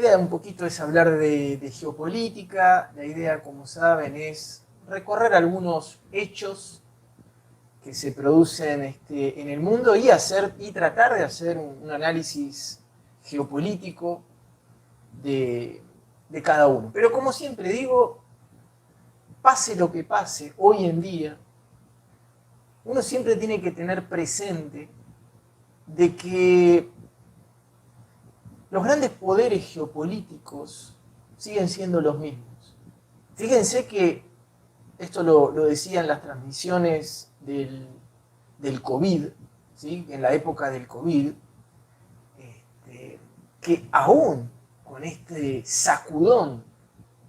idea un poquito es hablar de geopolítica. La idea, como saben, es recorrer algunos hechos que se producen en el mundo y tratar de hacer un análisis geopolítico de cada uno. Pero como siempre digo, pase lo que pase hoy en día, uno siempre tiene que tener presente de que los grandes poderes geopolíticos siguen siendo los mismos. Fíjense que esto lo decían las transmisiones del COVID, ¿sí? En la época del COVID, que aún con este sacudón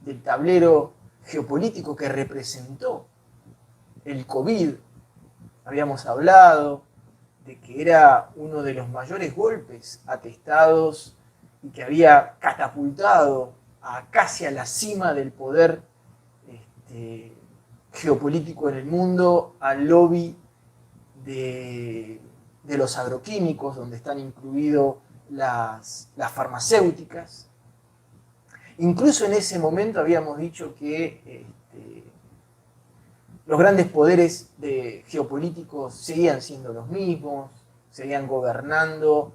del tablero geopolítico que representó el COVID, habíamos hablado de que era uno de los mayores golpes atestados y que había catapultado casi a la cima del poder geopolítico en el mundo al lobby de los agroquímicos, donde están incluidas las farmacéuticas. Incluso en ese momento habíamos dicho que los grandes poderes geopolíticos seguían siendo los mismos, seguían gobernando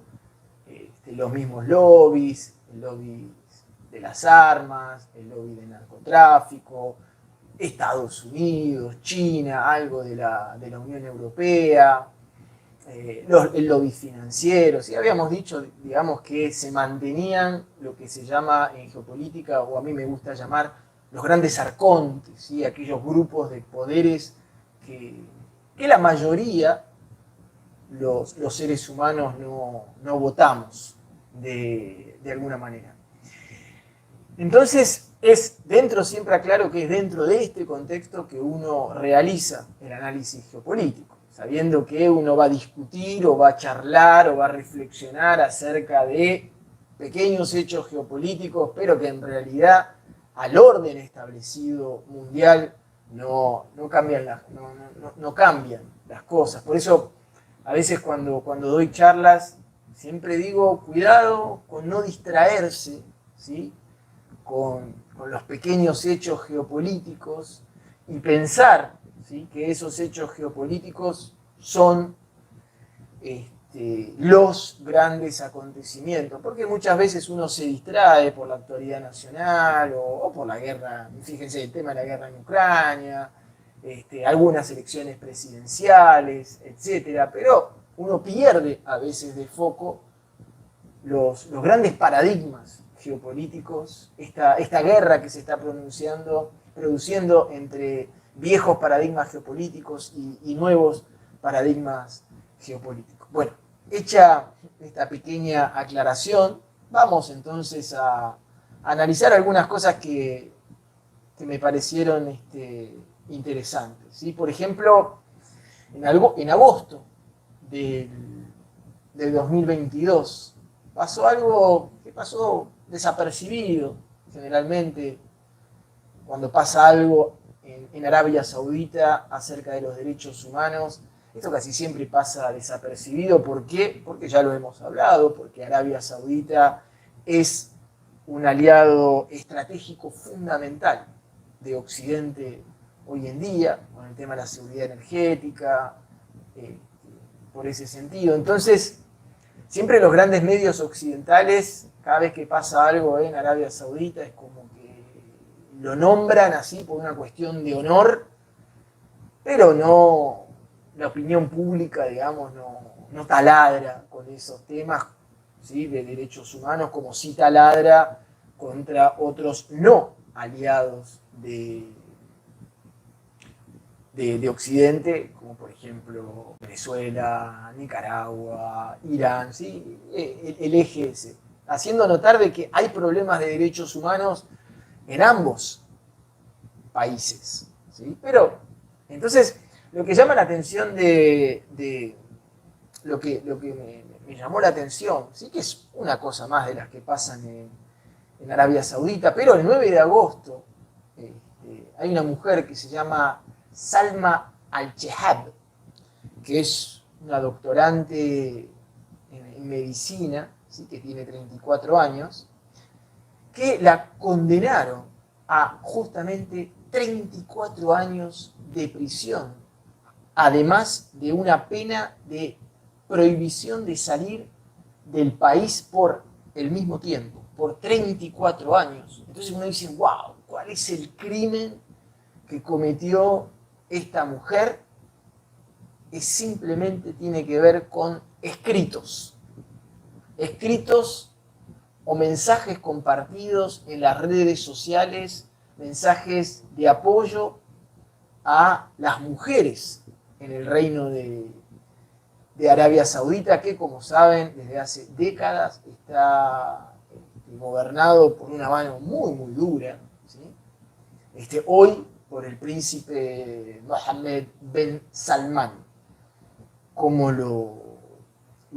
los mismos lobbies, el lobby de las armas, el lobby del narcotráfico, Estados Unidos, China, algo de la Unión Europea, el lobby financiero. ¿Sí? Habíamos dicho, digamos, que se mantenían lo que se llama en geopolítica, o a mí me gusta llamar, los grandes arcontes, ¿sí? Aquellos grupos de poderes que la mayoría, los seres humanos, no votamos de alguna manera. Entonces, siempre aclaro que es dentro de este contexto que uno realiza el análisis geopolítico, sabiendo que uno va a discutir o va a charlar o va a reflexionar acerca de pequeños hechos geopolíticos, pero que en realidad al orden establecido mundial no cambian las cosas. Por eso, a veces cuando doy charlas, siempre digo, cuidado con no distraerse, ¿sí? con los pequeños hechos geopolíticos y pensar, ¿sí? que esos hechos geopolíticos son los grandes acontecimientos, porque muchas veces uno se distrae por la actualidad nacional o por la guerra, fíjense el tema de la guerra en Ucrania, algunas elecciones presidenciales, etcétera, pero uno pierde a veces de foco los grandes paradigmas geopolíticos, esta guerra que se está produciendo entre viejos paradigmas geopolíticos y nuevos paradigmas geopolíticos. Bueno, hecha esta pequeña aclaración, vamos entonces a analizar algunas cosas que me parecieron interesantes, ¿sí? Por ejemplo, en agosto del 2022 pasó algo que pasó desapercibido generalmente cuando pasa algo en Arabia Saudita acerca de los derechos humanos. Esto casi siempre pasa desapercibido. ¿Por qué? Porque ya lo hemos hablado, porque Arabia Saudita es un aliado estratégico fundamental de Occidente hoy en día, con el tema de la seguridad energética, por ese sentido. Entonces, siempre los grandes medios occidentales, cada vez que pasa algo en Arabia Saudita, es como que lo nombran así por una cuestión de honor, pero no, la opinión pública, digamos, no taladra con esos temas, ¿sí? de derechos humanos, como sí taladra contra otros no aliados de Occidente, como por ejemplo Venezuela, Nicaragua, Irán, ¿sí? el eje ese, haciendo notar de que hay problemas de derechos humanos en ambos países, ¿sí? Pero, entonces, lo que llama la atención lo que me llamó la atención, sí que es una cosa más de las que pasan en Arabia Saudita, pero el 9 de agosto hay una mujer que se llama Salma Al-Chehab, que es una doctorante en medicina, ¿sí? que tiene 34 años, que la condenaron a justamente 34 años de prisión, además de una pena de prohibición de salir del país por el mismo tiempo, por 34 años. Entonces uno dice, wow, ¿cuál es el crimen que cometió esta mujer? Que simplemente tiene que ver con escritos o mensajes compartidos en las redes sociales, mensajes de apoyo a las mujeres en el reino de Arabia Saudita, que como saben desde hace décadas está gobernado por una mano muy muy dura, ¿sí? Hoy por el príncipe Mohammed bin Salman, como lo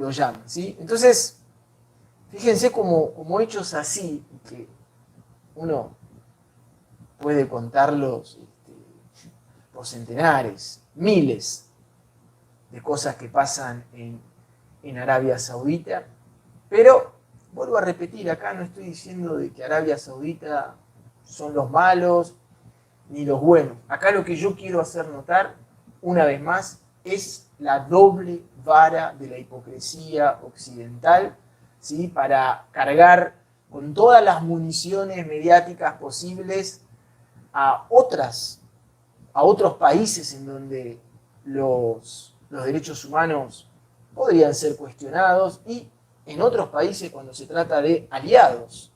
llaman, ¿sí? Entonces, fíjense como hechos así, que uno puede contarlos por centenares, miles de cosas que pasan en Arabia Saudita, pero vuelvo a repetir, acá no estoy diciendo de que Arabia Saudita son los malos ni los buenos. Acá lo que yo quiero hacer notar, una vez más, es la doble vara de la hipocresía occidental, ¿sí? Para cargar con todas las municiones mediáticas posibles a otros países en donde los derechos humanos podrían ser cuestionados, y en otros países cuando se trata de aliados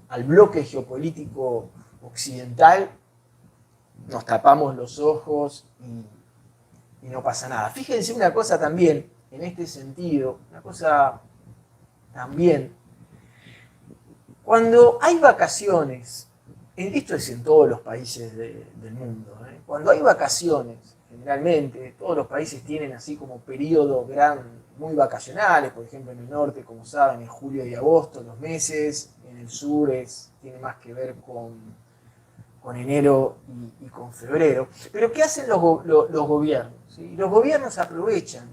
al bloque geopolítico occidental, nos tapamos los ojos y no pasa nada. Fíjense una cosa también, en este sentido, una cosa también, cuando hay vacaciones, esto es en todos los países del mundo, cuando hay vacaciones, generalmente todos los países tienen así como periodos muy vacacionales, por ejemplo en el norte, como saben, es julio y agosto los meses, en el sur tiene más que ver con enero y con febrero. Pero ¿qué hacen los gobiernos? ¿Sí? Los gobiernos aprovechan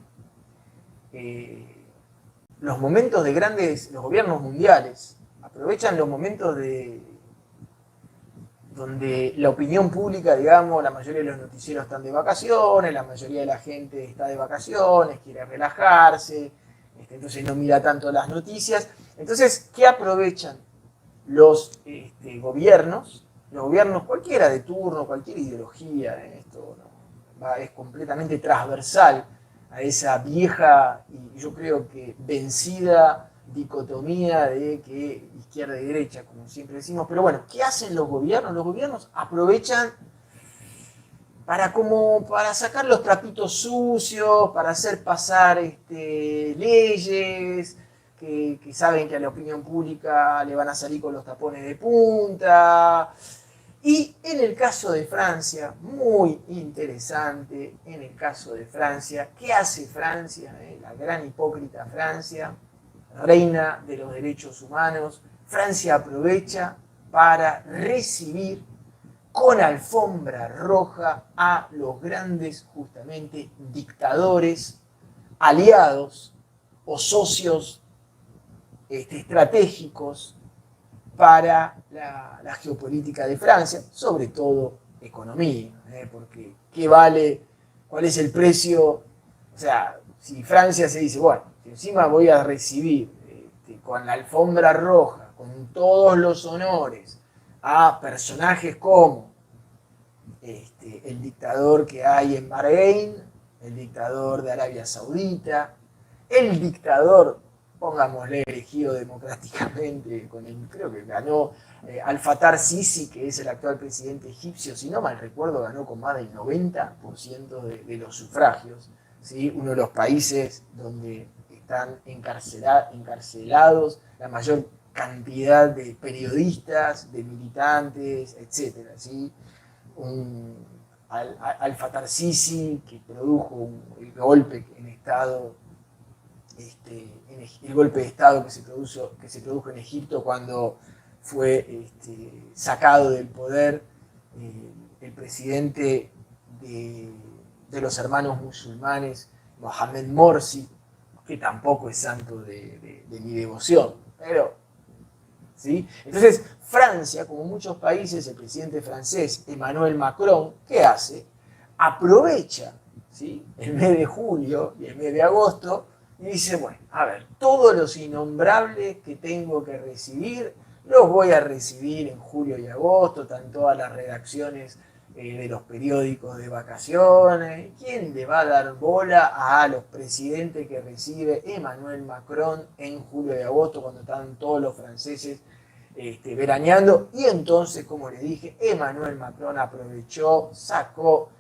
los momentos de los gobiernos mundiales, aprovechan los momentos donde la opinión pública, digamos, la mayoría de los noticieros están de vacaciones, la mayoría de la gente está de vacaciones, quiere relajarse, entonces no mira tanto las noticias. Entonces, ¿qué aprovechan los gobiernos? Los gobiernos cualquiera de turno, cualquier ideología, esto es completamente transversal a esa vieja y yo creo que vencida dicotomía de que izquierda y derecha, como siempre decimos. Pero bueno, ¿qué hacen los gobiernos? Los gobiernos aprovechan para sacar los trapitos sucios, para hacer pasar leyes que saben que a la opinión pública le van a salir con los tapones de punta. Y en el caso de Francia, muy interesante, en el caso de Francia, ¿qué hace Francia? La gran hipócrita Francia, reina de los derechos humanos. Francia aprovecha para recibir con alfombra roja a los grandes, justamente, dictadores, aliados o socios estratégicos para la geopolítica de Francia, sobre todo economía, porque ¿qué vale? ¿Cuál es el precio? O sea, si Francia se dice, bueno, si encima voy a recibir con la alfombra roja, con todos los honores, a personajes como el dictador que hay en Bahrein, el dictador de Arabia Saudita, el dictador, pongámosle, elegido democráticamente, creo que ganó Al-Fattah Sisi, que es el actual presidente egipcio, si no mal recuerdo, ganó con más del 90% de los sufragios, ¿sí? Uno de los países donde están encarcelados la mayor cantidad de periodistas, de militantes, etc. ¿Sí? Al-Fattah Sisi, que produjo el golpe en Estado, el golpe de Estado que se produjo en Egipto cuando fue sacado del poder el presidente de los hermanos musulmanes Mohamed Morsi, que tampoco es santo de mi devoción, pero, ¿sí? Entonces, Francia, como muchos países, el presidente francés, Emmanuel Macron, ¿qué hace? Aprovecha, ¿sí?, el mes de julio y el mes de agosto y dice, bueno, a ver, todos los innombrables que tengo que recibir, los voy a recibir en julio y agosto, están todas las redacciones de los periódicos de vacaciones. ¿Quién le va a dar bola a los presidentes que recibe Emmanuel Macron en julio y agosto, cuando están todos los franceses veraneando? Y entonces, como les dije, Emmanuel Macron aprovechó, sacó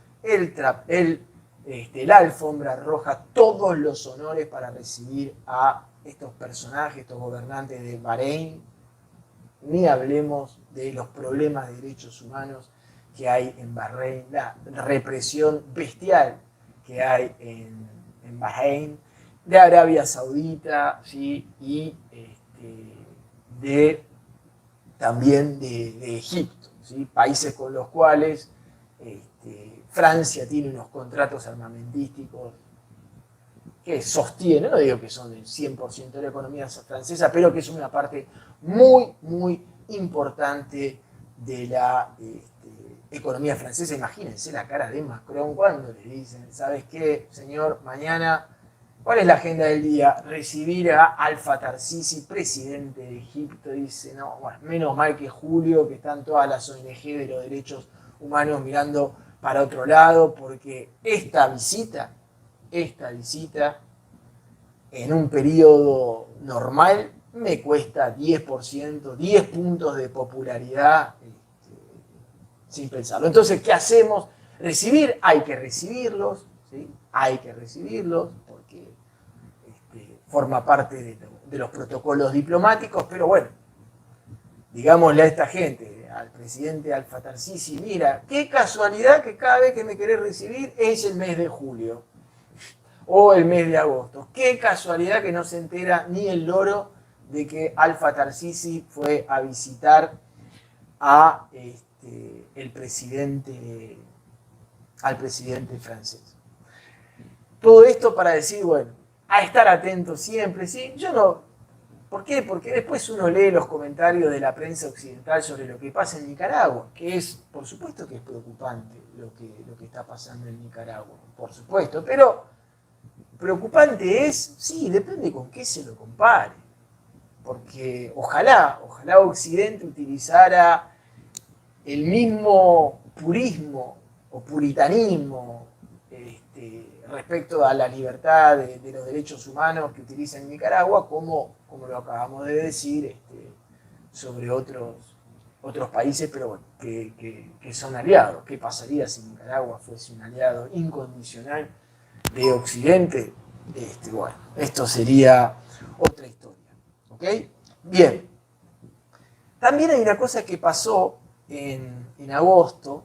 la alfombra roja, todos los honores para recibir a estos personajes, estos gobernantes de Bahrein. Ni hablemos de los problemas de derechos humanos que hay en Bahrein, la represión bestial que hay en Bahrein, de Arabia Saudita, ¿sí?, y también de Egipto, ¿sí?, países con los cuales Francia tiene unos contratos armamentísticos que sostienen, no digo que son el 100% de la economía francesa, pero que es una parte muy, muy importante de la economía francesa. Imagínense la cara de Macron cuando le dicen, ¿sabes qué, señor? Mañana, ¿cuál es la agenda del día? Recibir a Al-Fattah al-Sisi, presidente de Egipto. Dice, no, bueno, menos mal que julio, que están todas las ONG de los derechos humanos mirando para otro lado, porque esta visita en un periodo normal me cuesta 10%, 10 puntos de popularidad, sin pensarlo. Entonces, ¿qué hacemos? Recibir, hay que recibirlos, ¿sí? Hay que recibirlos porque forma parte de los protocolos diplomáticos, pero bueno, digámosle a esta gente, al presidente Al-Fattah al-Sisi, mira, qué casualidad que cada vez que me querés recibir es el mes de julio o el mes de agosto. Qué casualidad que no se entera ni el loro de que Al-Fattah al-Sisi fue a visitar al presidente francés. Todo esto para decir, bueno, a estar atentos siempre, ¿sí? Yo no... ¿Por qué? Porque después uno lee los comentarios de la prensa occidental sobre lo que pasa en Nicaragua, que es, por supuesto que es preocupante lo que está pasando en Nicaragua, por supuesto, pero preocupante es, sí, depende con qué se lo compare, porque ojalá Occidente utilizara el mismo purismo o puritanismo respecto a la libertad de los derechos humanos que utiliza en Nicaragua, como lo acabamos de decir, sobre otros países, pero bueno, que son aliados. ¿Qué pasaría si Nicaragua fuese un aliado incondicional de Occidente? Bueno, esto sería otra historia. ¿Ok? Bien. También hay una cosa que pasó en agosto,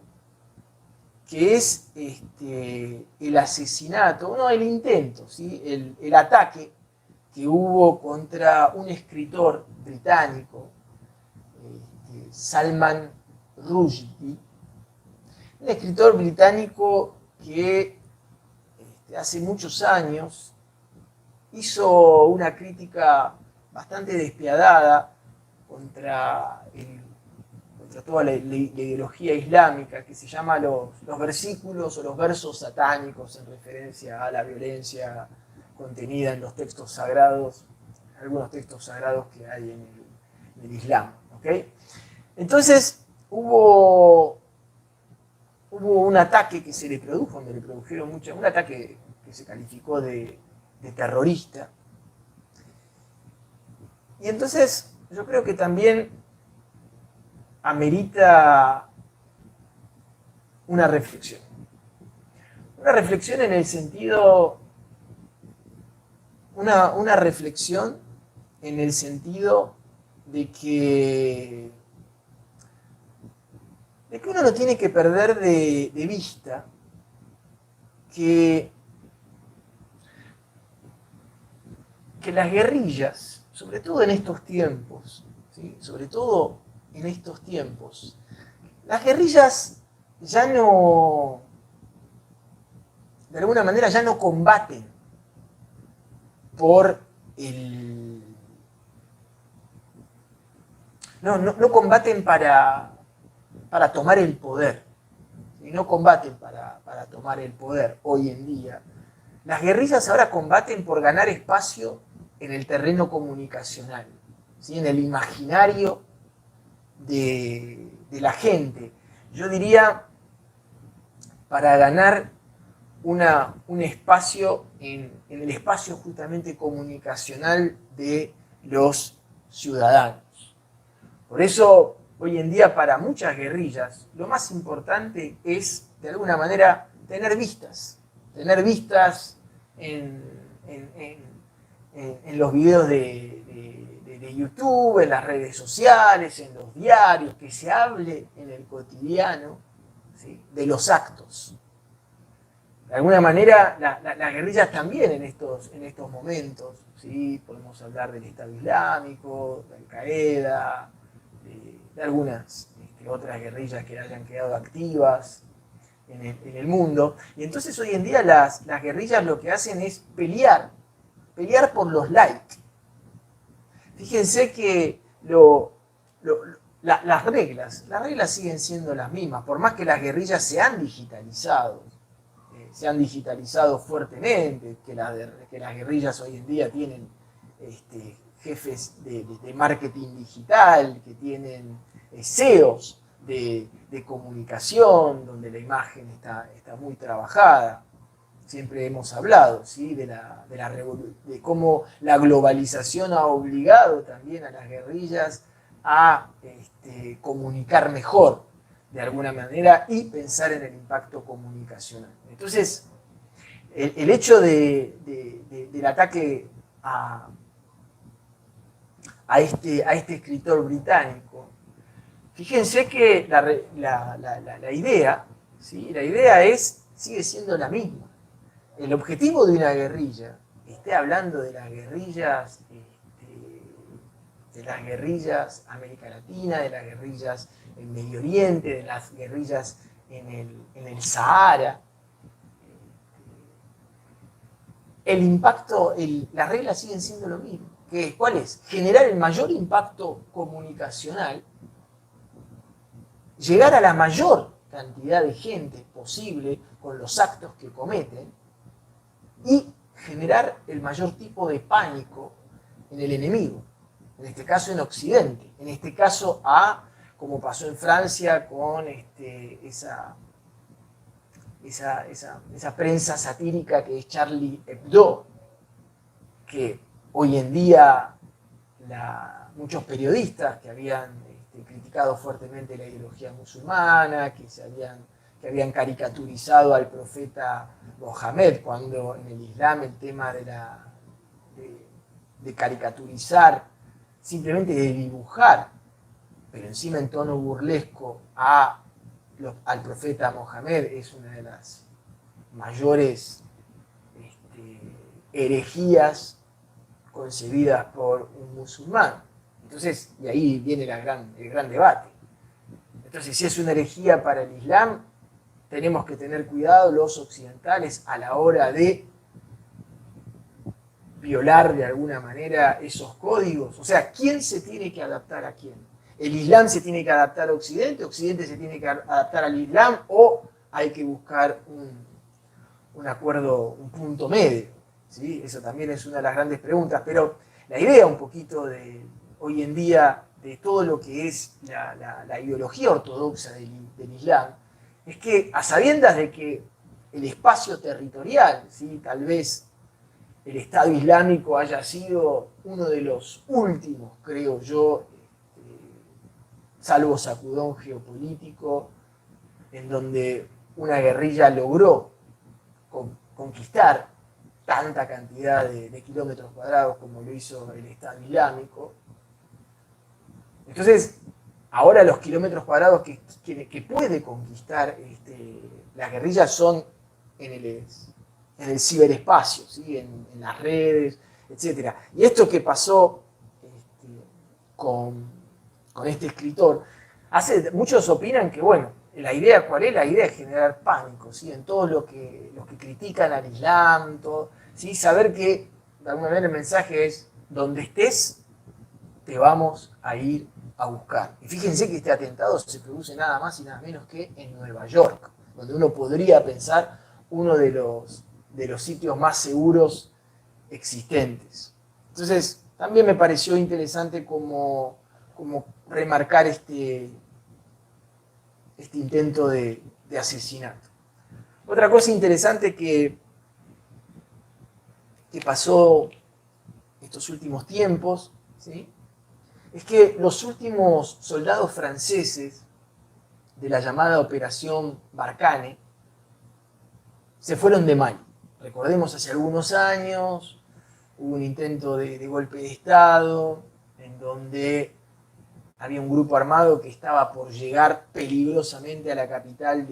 que es el asesinato, no, el intento, ¿sí?, el ataque que hubo contra un escritor británico, Salman Rushdie, un escritor británico que hace muchos años hizo una crítica bastante despiadada contra toda la ideología islámica, que se llama los versículos o los versos satánicos, en referencia a la violencia contenida en los textos sagrados, algunos textos sagrados que hay en el Islam. ¿Okay? Entonces hubo un ataque que se le produjo, donde le produjeron un ataque que se calificó de terrorista. Y entonces yo creo que también amerita una reflexión. Una reflexión en el sentido... Una reflexión en el sentido de que uno no tiene que perder de vista que las guerrillas, sobre todo en estos tiempos, ¿sí?, sobre todo en estos tiempos, las guerrillas ya no, de alguna manera ya no combaten por el... No combaten para tomar el poder, y no combaten para tomar el poder hoy en día. Las guerrillas ahora combaten por ganar espacio en el terreno comunicacional, ¿sí? En el imaginario de la gente. Yo diría, para ganar un espacio en el espacio justamente comunicacional de los ciudadanos. Por eso, hoy en día, para muchas guerrillas, lo más importante es, de alguna manera, tener vistas en los videos de YouTube, en las redes sociales, en los diarios, que se hable en el cotidiano, ¿sí?, de los actos. De alguna manera, las guerrillas también en estos momentos, ¿sí?, podemos hablar del Estado Islámico, de Al-Qaeda, de algunas otras guerrillas que hayan quedado activas en el mundo. Y entonces hoy en día las guerrillas lo que hacen es pelear por los likes. Fíjense que las reglas siguen siendo las mismas, por más que las guerrillas se han digitalizado fuertemente, que las guerrillas hoy en día tienen jefes de marketing digital, que tienen CEOs de comunicación, donde la imagen está muy trabajada. Siempre hemos hablado, ¿sí?, de cómo la globalización ha obligado también a las guerrillas a comunicar mejor, de alguna manera, y pensar en el impacto comunicacional. Entonces, el hecho del ataque a este escritor británico, fíjense que la idea, ¿sí?, sigue siendo la misma. El objetivo de una guerrilla, esté hablando de las guerrillas América Latina, de las guerrillas en Medio Oriente, de las guerrillas en el Sahara, el impacto, las reglas siguen siendo lo mismo. ¿Cuál es? Generar el mayor impacto comunicacional, llegar a la mayor cantidad de gente posible con los actos que cometen y generar el mayor tipo de pánico en el enemigo, en este caso en Occidente, en este caso como pasó en Francia con esa prensa satírica que es Charlie Hebdo, que hoy en día muchos periodistas que habían criticado fuertemente la ideología musulmana, que habían caricaturizado al profeta Mohammed, cuando en el Islam el tema de caricaturizar, simplemente de dibujar, pero encima en tono burlesco al profeta Mohammed, es una de las mayores herejías concebidas por un musulmán. Entonces, y ahí viene el gran debate. Entonces, si es una herejía para el Islam, tenemos que tener cuidado los occidentales a la hora de violar de alguna manera esos códigos. O sea, ¿quién se tiene que adaptar a quién? ¿El Islam se tiene que adaptar a Occidente? ¿Occidente se tiene que adaptar al Islam? ¿O hay que buscar un acuerdo, un punto medio? ¿Sí? Eso también es una de las grandes preguntas. Pero la idea un poquito de hoy en día de todo lo que es la ideología ortodoxa del Islam es que, a sabiendas de que el espacio territorial, ¿sí?, tal vez el Estado Islámico haya sido uno de los últimos, creo yo, salvo sacudón geopolítico, en donde una guerrilla logró conquistar tanta cantidad de kilómetros cuadrados como lo hizo el Estado Islámico. Entonces, ahora los kilómetros cuadrados que puede conquistar las guerrillas son en el ciberespacio, ¿sí?, en las redes, etc. Y esto que pasó con este escritor, muchos opinan que, bueno, la idea, ¿cuál es? La idea es generar pánico, ¿sí?, en todos los que critican al Islam, ¿sí?, saber que de alguna manera el mensaje es, donde estés, te vamos a ir a buscar. Y fíjense que este atentado se produce nada más y nada menos que en Nueva York, donde uno podría pensar uno de los sitios más seguros existentes. Entonces, también me pareció interesante como remarcar este intento de asesinato. Otra cosa interesante que pasó estos últimos tiempos, ¿sí?, es que los últimos soldados franceses de la llamada Operación Barkhane se fueron de Mali. Recordemos, hace algunos años hubo un intento de golpe de Estado en donde había un grupo armado que estaba por llegar peligrosamente a la capital,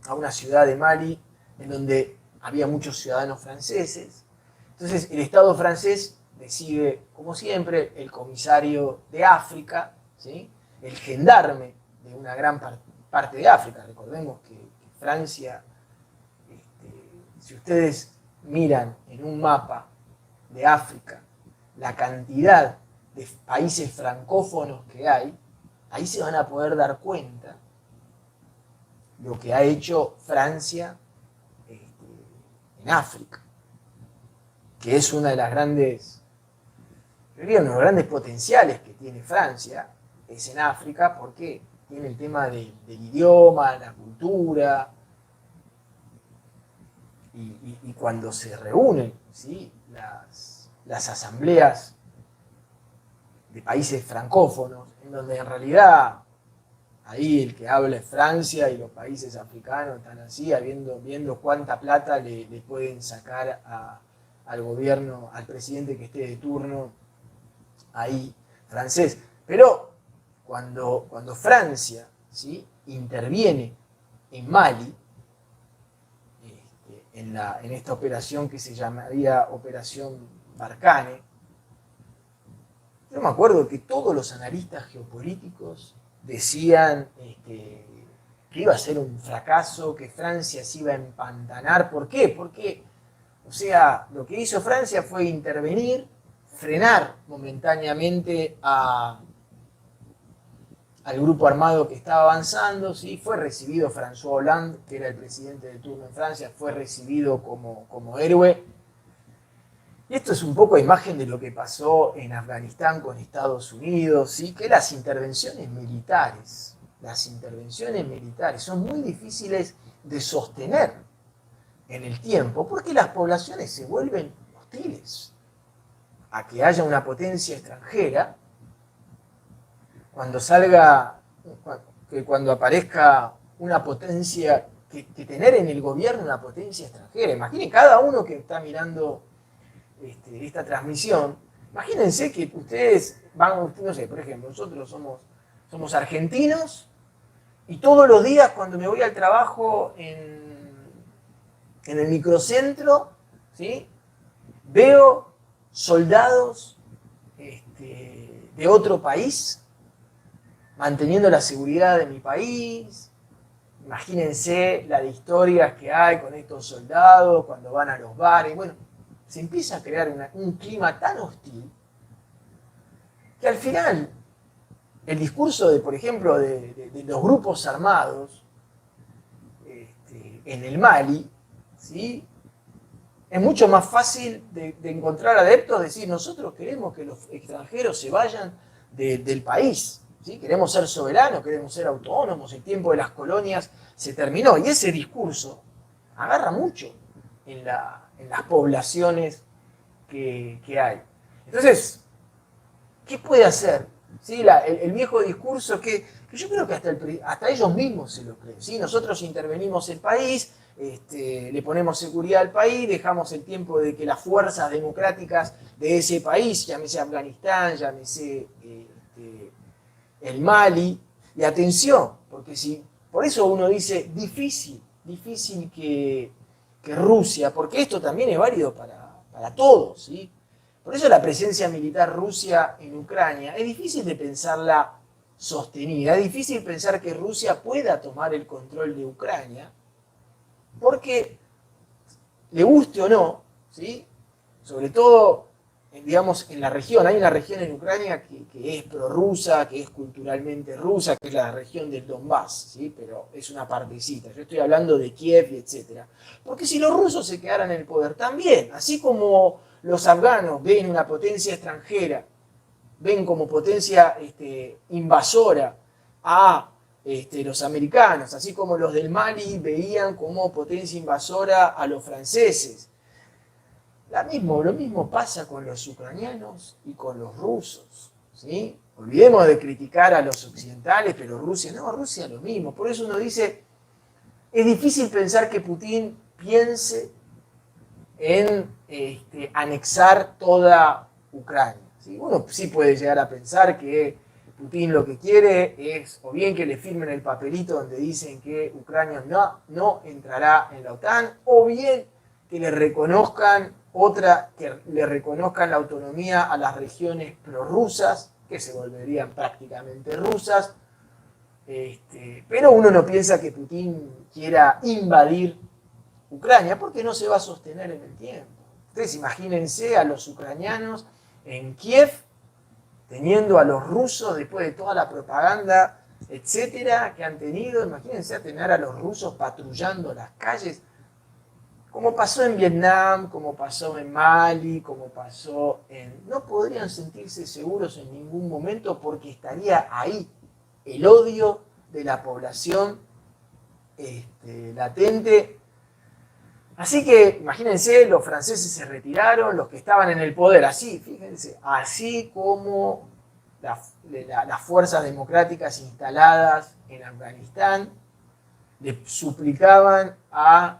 a una ciudad de Mali, en donde había muchos ciudadanos franceses. Entonces el Estado francés decide, como siempre, el comisario de África, ¿sí?, el gendarme de una gran parte de África. Recordemos que Francia, si ustedes miran en un mapa de África la cantidad de países francófonos que hay, ahí se van a poder dar cuenta lo que ha hecho Francia en África, que es una de las grandes, yo diría, uno de los grandes potenciales que tiene Francia, es en África, porque tiene el tema del idioma, la cultura, y cuando se reúnen, ¿sí?, las asambleas de países francófonos, en donde en realidad ahí el que habla es Francia y los países africanos están así, viendo cuánta plata le pueden sacar al gobierno, al presidente que esté de turno ahí francés. Pero cuando Francia, ¿sí?, interviene en Mali, en esta operación que se llamaría Operación Barkhane, yo me acuerdo que todos los analistas geopolíticos decían que iba a ser un fracaso, que Francia se iba a empantanar. ¿Por qué? Porque, o sea, lo que hizo Francia fue intervenir, frenar momentáneamente al grupo armado que estaba avanzando, ¿sí? Fue recibido François Hollande, que era el presidente de turno en Francia, fue recibido como héroe. Y esto es un poco imagen de lo que pasó en Afganistán con Estados Unidos, ¿sí?, que las intervenciones militares son muy difíciles de sostener en el tiempo, porque las poblaciones se vuelven hostiles a que haya una potencia extranjera. Cuando aparezca una potencia, que tener en el gobierno una potencia extranjera. Imaginen, cada uno que está mirando esta transmisión, imagínense que ustedes van, no sé, por ejemplo, nosotros somos argentinos y todos los días cuando me voy al trabajo en el microcentro, ¿sí?, veo soldados de otro país manteniendo la seguridad de mi país. Imagínense la de historias que hay con estos soldados cuando van a los bares. Bueno, se empieza a crear un clima tan hostil que al final el discurso por ejemplo, de los grupos armados en el Mali, ¿sí?, es mucho más fácil de encontrar adeptos, decir, nosotros queremos que los extranjeros se vayan del país, ¿sí?, queremos ser soberanos, queremos ser autónomos, el tiempo de las colonias se terminó. Y ese discurso agarra mucho en las poblaciones que hay. Entonces, ¿qué puede hacer? ¿Sí? El viejo discurso que yo creo que hasta ellos mismos se lo creen, ¿sí? Nosotros intervenimos el país, le ponemos seguridad al país, dejamos el tiempo de que las fuerzas democráticas de ese país, llámese Afganistán, llámese el Mali, y atención, porque por eso uno dice difícil que Rusia, porque esto también es válido para todos, ¿sí? Por eso la presencia militar rusa en Ucrania es difícil de pensarla sostenida, es difícil pensar que Rusia pueda tomar el control de Ucrania, porque, le guste o no, ¿sí?, sobre todo, digamos, en la región. Hay una región en Ucrania que es prorrusa, que es culturalmente rusa, que es la región del Donbass, ¿sí? Pero es una partecita. Yo estoy hablando de Kiev y etcétera. Porque si los rusos se quedaran en el poder, también, así como los afganos ven una potencia extranjera, ven como potencia invasora a los americanos, así como los del Mali veían como potencia invasora a los franceses. Lo mismo pasa con los ucranianos y con los rusos, ¿sí? Olvidemos de criticar a los occidentales, pero Rusia lo mismo. Por eso uno dice, es difícil pensar que Putin piense en anexar toda Ucrania, ¿sí? Uno sí puede llegar a pensar que Putin lo que quiere es o bien que le firmen el papelito donde dicen que Ucrania no entrará en la OTAN, o bien que le reconozcan la autonomía a las regiones prorrusas, que se volverían prácticamente rusas. Pero uno no piensa que Putin quiera invadir Ucrania, porque no se va a sostener en el tiempo. Ustedes imagínense a los ucranianos en Kiev, teniendo a los rusos, después de toda la propaganda, etcétera, que han tenido, imagínense a tener a los rusos patrullando las calles, como pasó en Vietnam, como pasó en Mali, como pasó en... No podrían sentirse seguros en ningún momento porque estaría ahí el odio de la población latente. Así que, imagínense, los franceses se retiraron, los que estaban en el poder, así, fíjense, así como las fuerzas democráticas instaladas en Afganistán le suplicaban a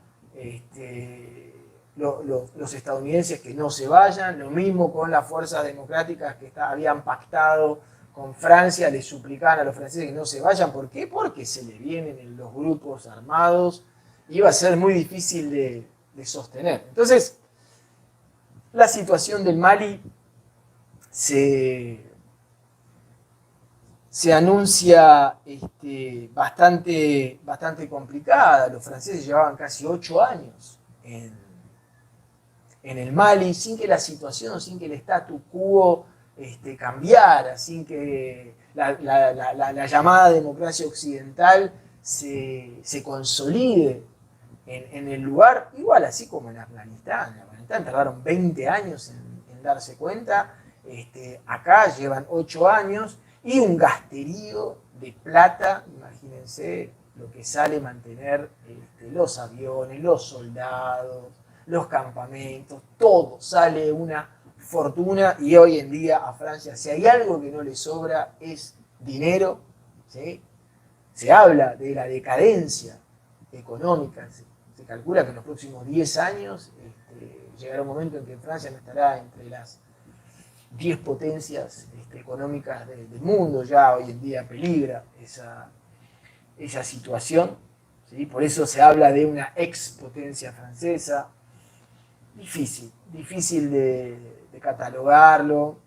los estadounidenses que no se vayan, lo mismo con las fuerzas democráticas que habían pactado con Francia, le suplicaban a los franceses que no se vayan. ¿Por qué? Porque se le vienen los grupos armados, iba a ser muy difícil de sostener. Entonces, la situación del Mali se anuncia bastante complicada. Los franceses llevaban casi 8 años en el Mali sin que la situación, sin que el statu quo cambiara, sin que la llamada democracia occidental se consolide en el lugar, igual así como en Afganistán. En Afganistán tardaron 20 años en darse cuenta, acá llevan 8 años, y un gasterío de plata, imagínense lo que sale mantener los aviones, los soldados, los campamentos, todo sale una fortuna, y hoy en día a Francia, si hay algo que no le sobra, es dinero, ¿sí? Se habla de la decadencia económica, se calcula que en los próximos 10 años llegará un momento en que Francia no estará entre las 10 potencias económicas del mundo. Ya hoy en día peligra esa situación, ¿sí? Por eso se habla de una expotencia francesa. Difícil de catalogarlo,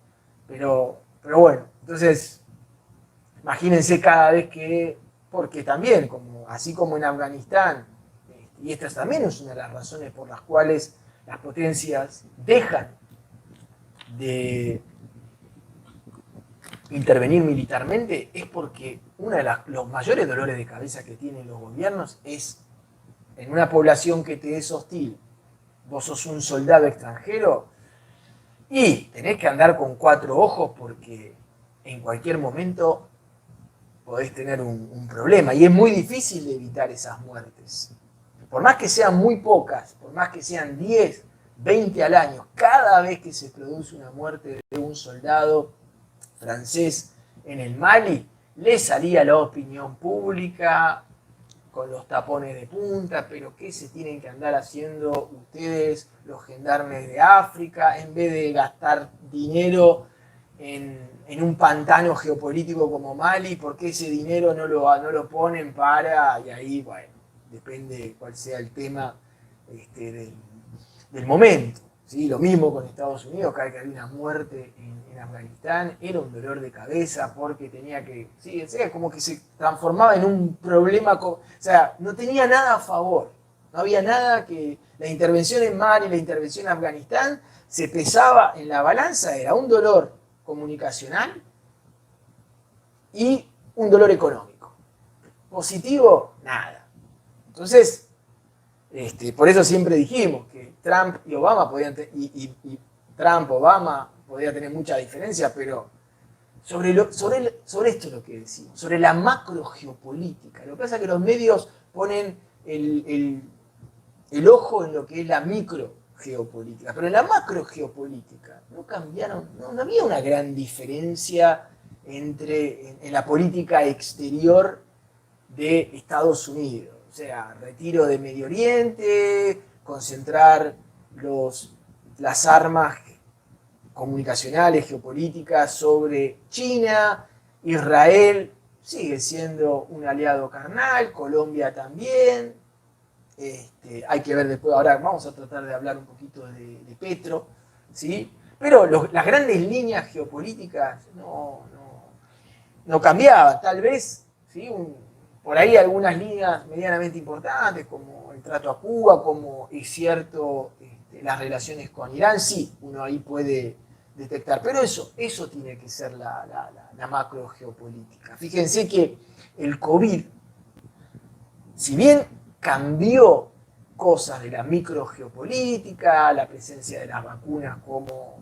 pero bueno, entonces imagínense cada vez que, porque también, así como en Afganistán, y esta también es una de las razones por las cuales las potencias dejan de intervenir militarmente, es porque uno de los mayores dolores de cabeza que tienen los gobiernos es en una población que te es hostil. Vos sos un soldado extranjero y tenés que andar con 4 ojos porque en cualquier momento podés tener un problema, y es muy difícil de evitar esas muertes. Por más que sean muy pocas, por más que sean 10, 20 al año, cada vez que se produce una muerte de un soldado francés en el Mali, le salía la opinión pública con los tapones de punta, pero ¿qué se tienen que andar haciendo ustedes, los gendarmes de África, en vez de gastar dinero en un pantano geopolítico como Mali? ¿Por qué ese dinero no lo ponen para...? Y ahí, bueno, depende cuál sea el tema del momento, ¿sí? Lo mismo con Estados Unidos, cada vez que había una muerte en Afganistán, era un dolor de cabeza porque tenía que... Sí, o sea, como que se transformaba en un problema, o sea, no tenía nada a favor, no había nada que... La intervención en Mali, la intervención en Afganistán, se pesaba en la balanza era un dolor comunicacional y un dolor económico. Positivo, nada. Entonces, por eso siempre dijimos que Trump y Obama podían Obama podía tener mucha diferencia, pero sobre esto es lo que decimos, sobre la macrogeopolítica. Lo que pasa es que los medios ponen el ojo en lo que es la microgeopolítica, pero en la macrogeopolítica no cambiaron, no había una gran diferencia en la política exterior de Estados Unidos. O sea, retiro de Medio Oriente, concentrar las armas comunicacionales, geopolíticas sobre China, Israel sigue siendo un aliado carnal, Colombia también. Hay que ver después, ahora vamos a tratar de hablar un poquito de Petro, ¿sí? Pero las grandes líneas geopolíticas no cambiaban, tal vez, ¿sí? Por ahí algunas líneas medianamente importantes, como el trato a Cuba, como es cierto, las relaciones con Irán, sí, uno ahí puede detectar, pero eso tiene que ser la macro geopolítica. Fíjense que el COVID, si bien cambió cosas de la micro geopolítica, la presencia de las vacunas como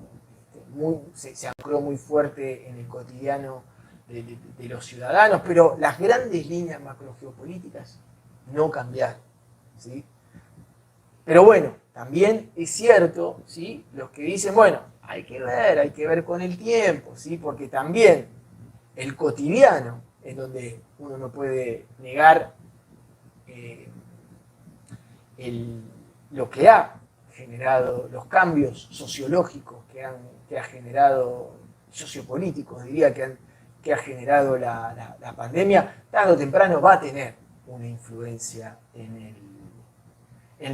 se ancló muy fuerte en el cotidiano de los ciudadanos, pero las grandes líneas macrogeopolíticas no cambiaron, ¿sí? Pero bueno, también es cierto, ¿sí? Los que dicen, bueno, hay que ver con el tiempo, ¿sí? Porque también el cotidiano, en donde uno no puede negar lo que ha generado, los cambios sociológicos que ha generado, sociopolíticos, diría, que ha generado la pandemia, tarde o temprano va a tener una influencia en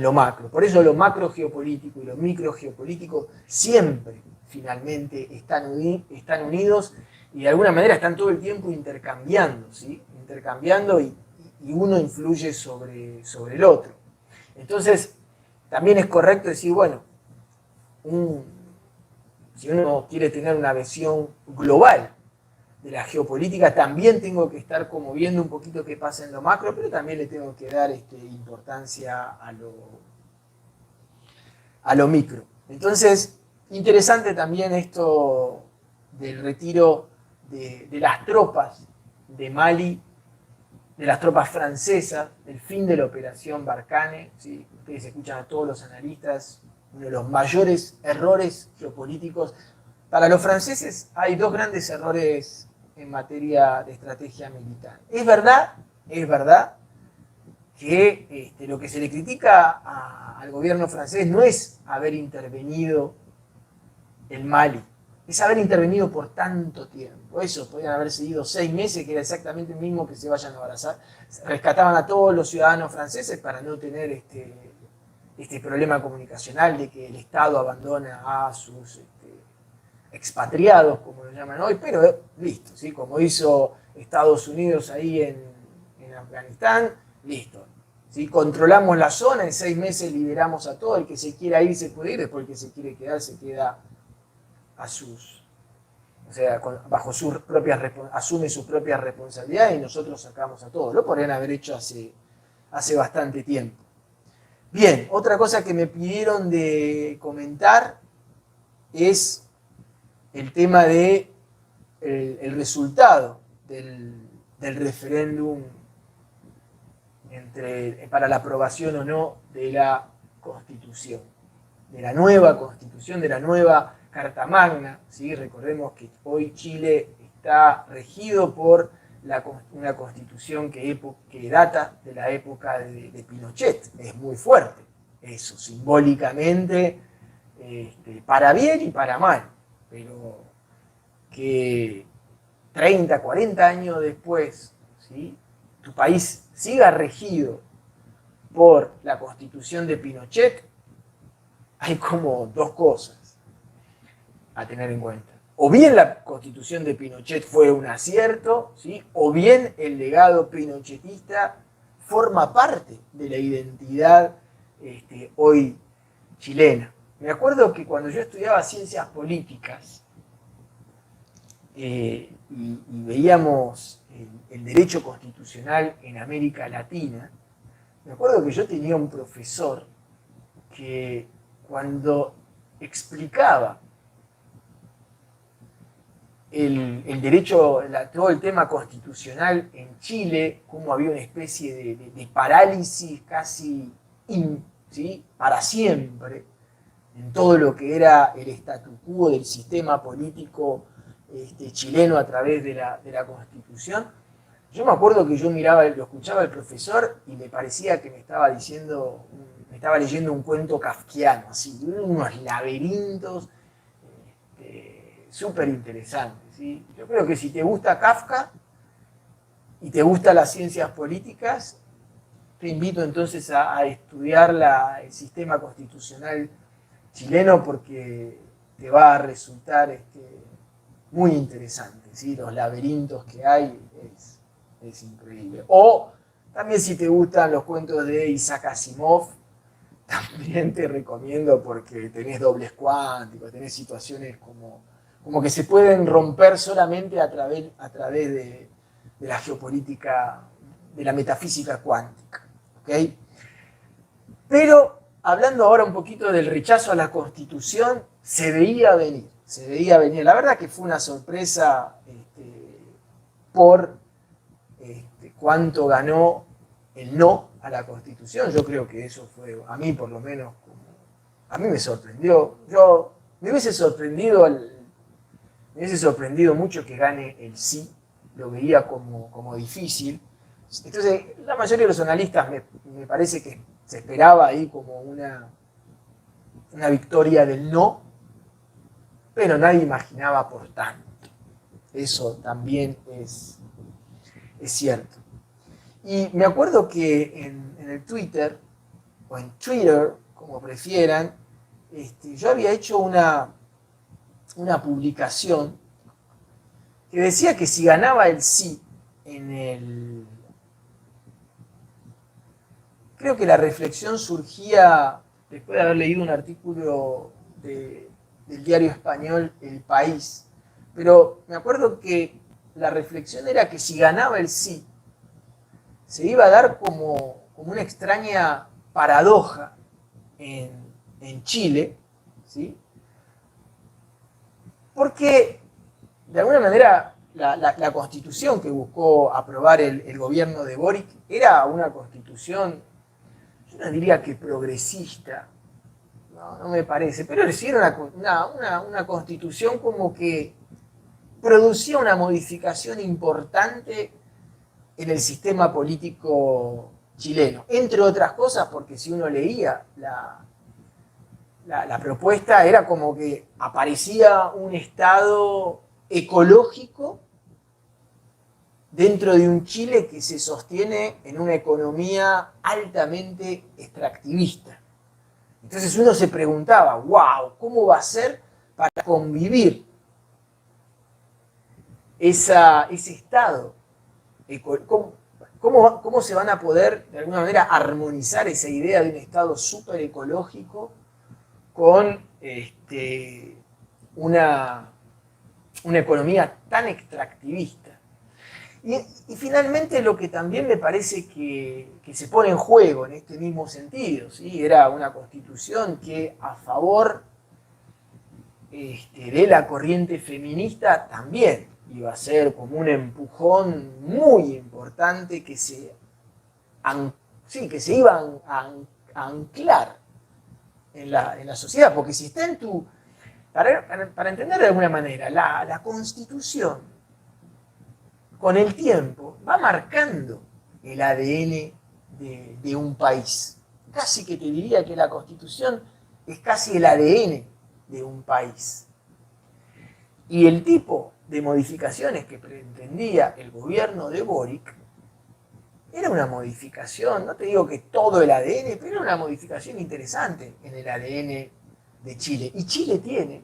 lo macro. Por eso lo macro geopolítico y lo micro geopolítico siempre, finalmente, están unidos y de alguna manera están todo el tiempo intercambiando, ¿sí? Intercambiando y uno influye sobre el otro. Entonces, también es correcto decir, bueno, si uno quiere tener una visión global de la geopolítica, también tengo que estar como viendo un poquito qué pasa en lo macro, pero también le tengo que dar importancia a lo micro. Entonces, interesante también esto del retiro de las tropas de Mali, de las tropas francesas, el fin de la operación Barkhane, ¿sí? Ustedes escuchan a todos los analistas, uno de los mayores errores geopolíticos. Para los franceses hay dos grandes errores en materia de estrategia militar. Es verdad que lo que se le critica al gobierno francés no es haber intervenido en Mali, es haber intervenido por tanto tiempo. Eso, podrían haber seguido 6 meses, que era exactamente el mismo que se vayan a abrazar. Rescataban a todos los ciudadanos franceses para no tener este problema comunicacional de que el Estado abandona a sus expatriados, como lo llaman hoy, pero listo, ¿sí? Como hizo Estados Unidos ahí en Afganistán, listo. ¿Sí? Controlamos la zona, en 6 meses liberamos a todo, el que se quiera ir se puede ir, después el que se quiere quedar se queda asume sus propias responsabilidades y nosotros sacamos a todos. Lo podrían haber hecho hace bastante tiempo. Bien, otra cosa que me pidieron de comentar es el tema de el resultado del referéndum para la aprobación o no de la Constitución, de la nueva Constitución, de la nueva Carta Magna, ¿sí? Recordemos que hoy Chile está regido por una Constitución que data de la época de Pinochet. Es muy fuerte eso, simbólicamente, para bien y para mal, pero que 30, 40 años después, ¿sí? Tu país siga regido por la Constitución de Pinochet, hay como dos cosas a tener en cuenta. O bien la Constitución de Pinochet fue un acierto, ¿sí? O bien el legado pinochetista forma parte de la identidad hoy chilena. me acuerdo que cuando yo estudiaba ciencias políticas y veíamos el derecho constitucional en América Latina, me acuerdo que yo tenía un profesor que cuando explicaba el derecho, todo el tema constitucional en Chile, cómo había una especie de parálisis casi ¿sí? para siempre en todo lo que era el statu quo del sistema político chileno a través de la Constitución. Yo me acuerdo que yo miraba, lo escuchaba el profesor y me parecía que me estaba diciendo, me estaba leyendo un cuento kafkiano, así, unos laberintos súper interesantes. ¿Sí? Yo creo que si te gusta Kafka y te gustan las ciencias políticas, te invito entonces a estudiar el sistema constitucional chileno porque te va a resultar muy interesante. ¿Sí? Los laberintos que hay es increíble. O también si te gustan los cuentos de Isaac Asimov, también te recomiendo porque tenés dobles cuánticos, tenés situaciones como que se pueden romper solamente a través de la geopolítica, de la metafísica cuántica. ¿Okay? Pero hablando ahora un poquito del rechazo a la Constitución, se veía venir, se veía venir. La verdad que fue una sorpresa por cuánto ganó el no a la Constitución. Yo creo que eso fue, a mí por lo menos, a mí me sorprendió. Me hubiese sorprendido mucho que gane el sí, lo veía como difícil. Entonces, la mayoría de los analistas me parece que se esperaba ahí como una victoria del no, pero nadie imaginaba por tanto. Eso también es cierto. Y me acuerdo que en el Twitter, o en Twitter, como prefieran, yo había hecho una publicación que decía que si ganaba el sí creo que la reflexión surgía después de haber leído un artículo del diario español El País, pero me acuerdo que la reflexión era que si ganaba el sí, se iba a dar como una extraña paradoja en Chile, ¿sí? Porque de alguna manera la constitución que buscó aprobar el gobierno de Boric era una constitución, yo no diría que progresista, no me parece, pero sí era una constitución como que producía una modificación importante en el sistema político chileno. Entre otras cosas, porque si uno leía la propuesta, era como que aparecía un Estado ecológico dentro de un Chile que se sostiene en una economía altamente extractivista. Entonces uno se preguntaba, wow, ¿cómo va a ser para convivir ese Estado? ¿Cómo se van a poder, de alguna manera, armonizar esa idea de un Estado súper ecológico con una economía tan extractivista? Y finalmente lo que también me parece que se pone en juego en este mismo sentido, ¿sí? Era una constitución que a favor de la corriente feminista también iba a ser como un empujón muy importante que se iba a anclar en la sociedad, porque si está en para entender de alguna manera, la Constitución con el tiempo va marcando el ADN de un país. Casi que te diría que la Constitución es casi el ADN de un país. Y el tipo de modificaciones que pretendía el gobierno de Boric era una modificación, no te digo que todo el ADN, pero era una modificación interesante en el ADN de Chile. Y Chile tiene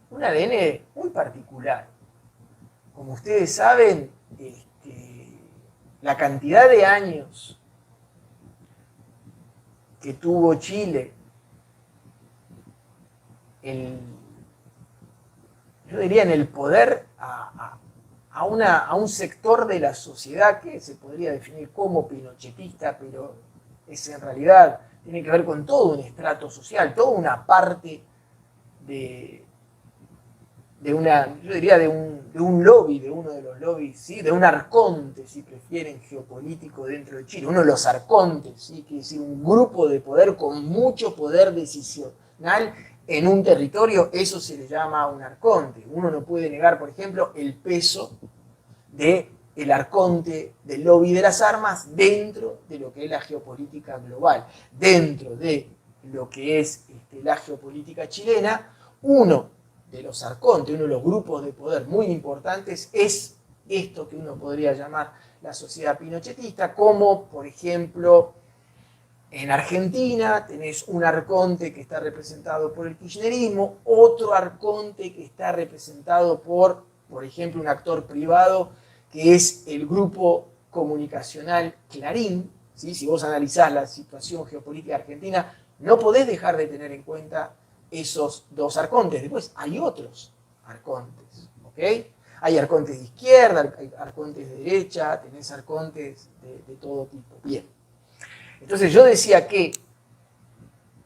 un ADN muy particular. Como ustedes saben, la cantidad de años que tuvo Chile yo diría, en el poder a un sector de la sociedad que se podría definir como pinochetista, pero es en realidad, tiene que ver con todo un estrato social, toda una parte yo diría de un lobby, de uno de los lobbies, ¿sí? De un arconte, si prefieren, geopolítico dentro de Chile, uno de los arcontes, ¿sí? Quiere decir un grupo de poder con mucho poder decisional en un territorio, eso se le llama un arconte. Uno no puede negar, por ejemplo, el peso del arconte del lobby de las armas dentro de lo que es la geopolítica global, dentro de lo que es la geopolítica chilena. Uno de los arcontes, uno de los grupos de poder muy importantes es esto que uno podría llamar la sociedad pinochetista, como por ejemplo en Argentina tenés un arconte que está representado por el kirchnerismo, otro arconte que está representado por ejemplo, un actor privado que es el grupo comunicacional Clarín. ¿Sí? Si vos analizás la situación geopolítica argentina, no podés dejar de tener en cuenta esos dos arcontes. Después hay otros arcontes, ¿ok? Hay arcontes de izquierda, hay arcontes de derecha, tenés arcontes de todo tipo. Bien. Entonces yo decía que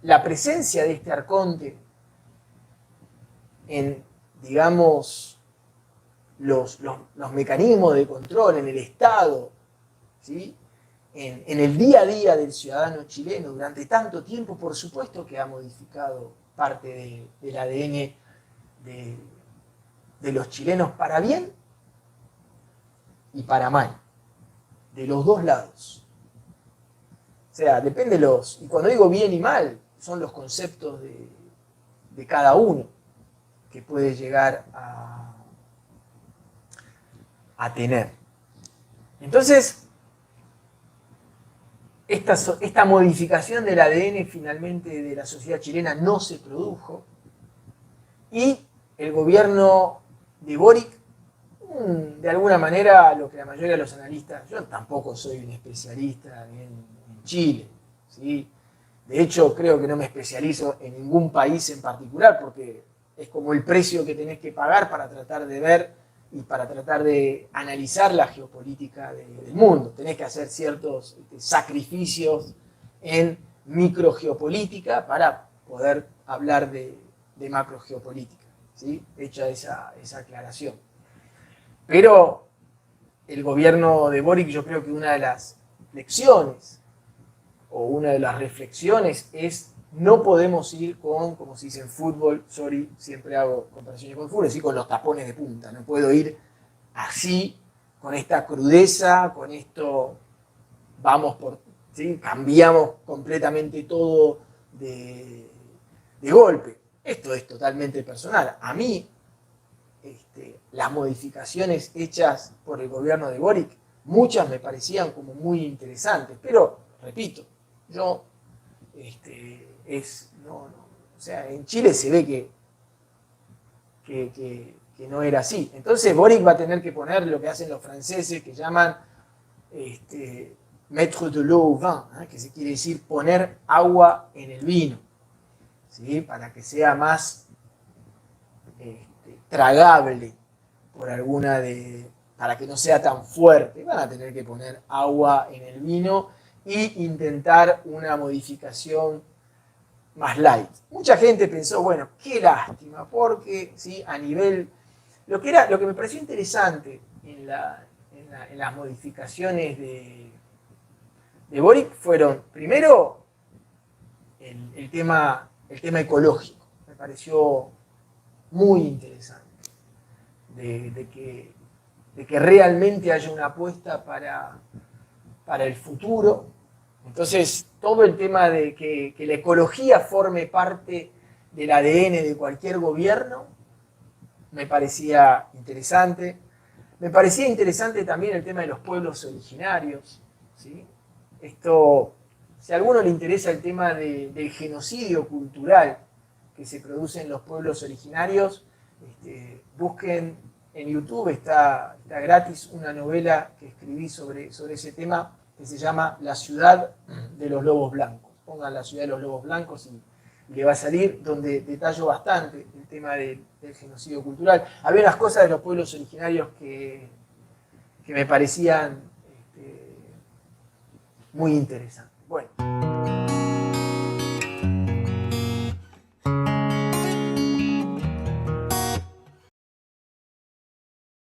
la presencia de este arconte en, digamos, los mecanismos de control en el Estado, ¿sí? En el día a día del ciudadano chileno durante tanto tiempo, por supuesto que ha modificado parte del ADN de los chilenos para bien y para mal, de los dos lados. O sea, depende y cuando digo bien y mal, son los conceptos de cada uno que puede llegar a tener. Entonces, esta modificación del ADN finalmente de la sociedad chilena no se produjo y el gobierno de Boric, de alguna manera, lo que la mayoría de los analistas, yo tampoco soy un especialista en Chile, ¿sí? De hecho, creo que no me especializo en ningún país en particular porque es como el precio que tenés que pagar para tratar de ver y para tratar de analizar la geopolítica del mundo. Tenés que hacer ciertos sacrificios en microgeopolítica para poder hablar de macrogeopolítica, ¿sí? Hecha esa aclaración. Pero el gobierno de Boric, yo creo que una de las lecciones o una de las reflexiones es: no podemos ir con, como se dice en fútbol, sorry, siempre hago comparaciones con fútbol, así con los tapones de punta. No puedo ir así, con esta crudeza, con esto, ¿sí? Cambiamos completamente todo de golpe. Esto es totalmente personal. A mí, las modificaciones hechas por el gobierno de Boric, muchas me parecían como muy interesantes, pero, repito, yo, o sea, en Chile se ve que no era así. Entonces Boric va a tener que poner lo que hacen los franceses, que llaman mettre de l'eau au vin, que se quiere decir poner agua en el vino, ¿sí? Para que sea más tragable para que no sea tan fuerte. Van a tener que poner agua en el vino e intentar una modificación más light. Mucha gente pensó, bueno, qué lástima, porque ¿sí? A nivel, lo que me pareció interesante en las modificaciones de Boric fueron, primero, el tema ecológico. Me pareció muy interesante de que realmente haya una apuesta para el futuro. Entonces, todo el tema de que la ecología forme parte del ADN de cualquier gobierno me parecía interesante. Me parecía interesante también el tema de los pueblos originarios, ¿sí? Esto, si a alguno le interesa el tema del genocidio cultural que se produce en los pueblos originarios, busquen en YouTube, está gratis, una novela que escribí sobre ese tema que se llama La ciudad de los lobos blancos. Pongan La ciudad de los lobos blancos y le va a salir, donde detallo bastante el tema del genocidio cultural. Había unas cosas de los pueblos originarios que me parecían muy interesantes.